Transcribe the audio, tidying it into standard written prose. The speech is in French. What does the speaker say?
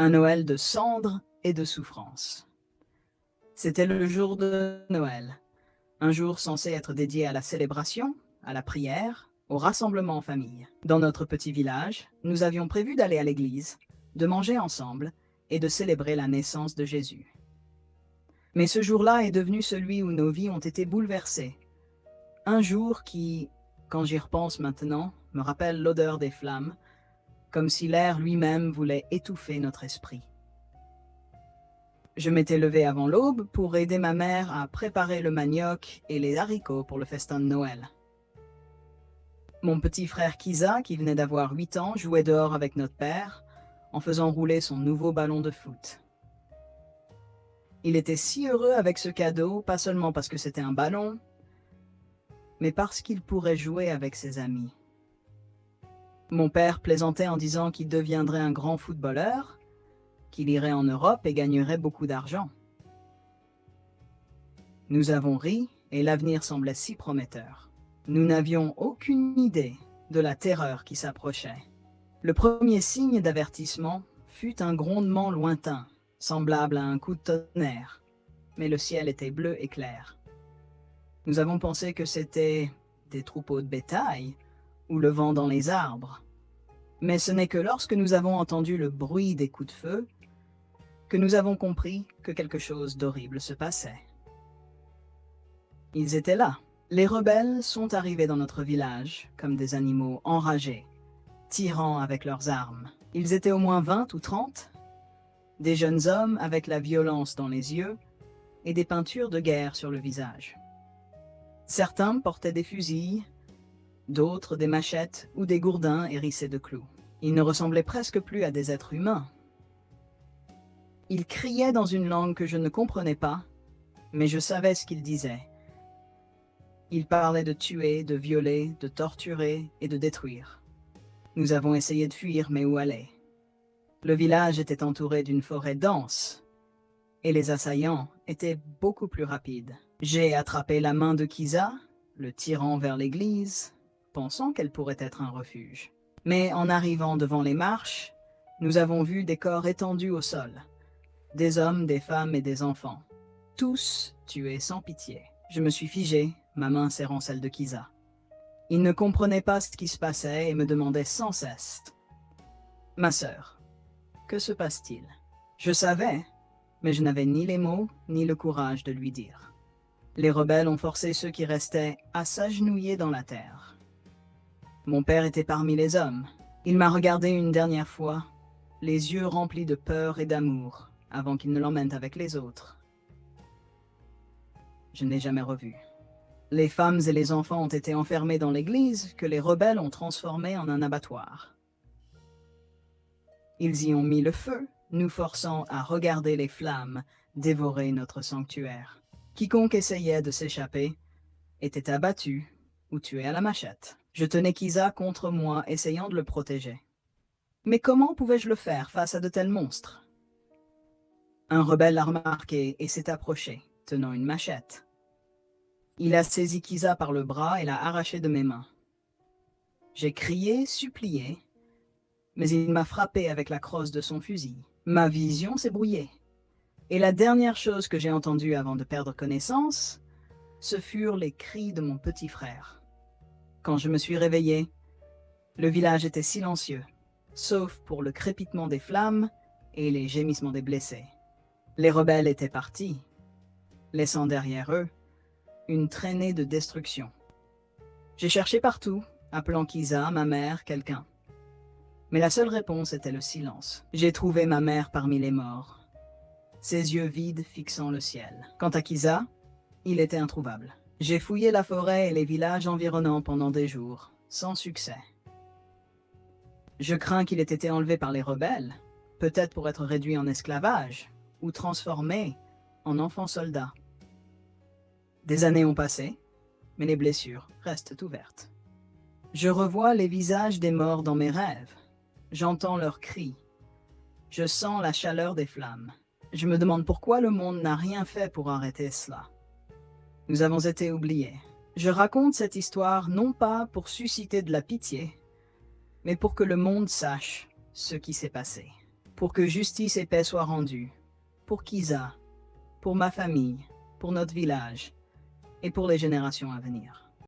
Un Noël de cendres et de souffrance. C'était le jour de Noël, un jour censé être dédié à la célébration, à la prière, au rassemblement en famille. Dans notre petit village, nous avions prévu d'aller à l'église, de manger ensemble et de célébrer la naissance de Jésus. Mais ce jour-là est devenu celui où nos vies ont été bouleversées. Un jour qui, quand j'y repense maintenant, me rappelle l'odeur des flammes, comme si l'air lui-même voulait étouffer notre esprit. Je m'étais levé avant l'aube pour aider ma mère à préparer le manioc et les haricots pour le festin de Noël. Mon petit frère Kiza, qui venait d'avoir 8 ans, jouait dehors avec notre père, en faisant rouler son nouveau ballon de foot. Il était si heureux avec ce cadeau, pas seulement parce que c'était un ballon, mais parce qu'il pourrait jouer avec ses amis. Mon père plaisantait en disant qu'il deviendrait un grand footballeur, qu'il irait en Europe et gagnerait beaucoup d'argent. Nous avons ri et l'avenir semblait si prometteur. Nous n'avions aucune idée de la terreur qui s'approchait. Le premier signe d'avertissement fut un grondement lointain, semblable à un coup de tonnerre, mais le ciel était bleu et clair. Nous avons pensé que c'était des troupeaux de bétail ou le vent dans les arbres. Mais ce n'est que lorsque nous avons entendu le bruit des coups de feu que nous avons compris que quelque chose d'horrible se passait. Ils étaient là. Les rebelles sont arrivés dans notre village comme des animaux enragés, tirant avec leurs armes. Ils étaient au moins 20 ou 30, des jeunes hommes avec la violence dans les yeux et des peintures de guerre sur le visage. Certains portaient des fusils, d'autres des machettes ou des gourdins hérissés de clous. Ils ne ressemblaient presque plus à des êtres humains. Ils criaient dans une langue que je ne comprenais pas, mais je savais ce qu'ils disaient. Ils parlaient de tuer, de violer, de torturer et de détruire. Nous avons essayé de fuir, mais où aller? Le village était entouré d'une forêt dense, et les assaillants étaient beaucoup plus rapides. J'ai attrapé la main de Kiza, le tirant vers l'église, pensant qu'elle pourrait être un refuge. Mais en arrivant devant les marches, nous avons vu des corps étendus au sol, des hommes, des femmes et des enfants, tous tués sans pitié. Je me suis figé, ma main serrant celle de Kiza. Il ne comprenait pas ce qui se passait et me demandait sans cesse: « Ma sœur, que se passe-t-il » Je savais, mais je n'avais ni les mots ni le courage de lui dire. Les rebelles ont forcé ceux qui restaient à s'agenouiller dans la terre. Mon père était parmi les hommes. Il m'a regardé une dernière fois, les yeux remplis de peur et d'amour, avant qu'il ne l'emmène avec les autres. Je ne l'ai jamais revu. Les femmes et les enfants ont été enfermés dans l'église que les rebelles ont transformée en un abattoir. Ils y ont mis le feu, nous forçant à regarder les flammes dévorer notre sanctuaire. Quiconque essayait de s'échapper était abattu ou tué à la machette. Je tenais Kiza contre moi, essayant de le protéger. Mais comment pouvais-je le faire face à de tels monstres? Un rebelle l'a remarqué et s'est approché, tenant une machette. Il a saisi Kiza par le bras et l'a arraché de mes mains. J'ai crié, supplié, mais il m'a frappé avec la crosse de son fusil. Ma vision s'est brouillée. Et la dernière chose que j'ai entendue avant de perdre connaissance, ce furent les cris de mon petit frère. Quand je me suis réveillé, le village était silencieux, sauf pour le crépitement des flammes et les gémissements des blessés. Les rebelles étaient partis, laissant derrière eux une traînée de destruction. J'ai cherché partout, appelant Kiza, ma mère, quelqu'un. Mais la seule réponse était le silence. J'ai trouvé ma mère parmi les morts, ses yeux vides fixant le ciel. Quant à Kiza, il était introuvable. J'ai fouillé la forêt et les villages environnants pendant des jours, sans succès. Je crains qu'il ait été enlevé par les rebelles, peut-être pour être réduit en esclavage, ou transformé en enfant soldat. Des années ont passé, mais les blessures restent ouvertes. Je revois les visages des morts dans mes rêves. J'entends leurs cris. Je sens la chaleur des flammes. Je me demande pourquoi le monde n'a rien fait pour arrêter cela. Nous avons été oubliés. Je raconte cette histoire non pas pour susciter de la pitié, mais pour que le monde sache ce qui s'est passé. pour que justice et paix soient rendues, pour Kiza, pour ma famille, pour notre village et pour les générations à venir.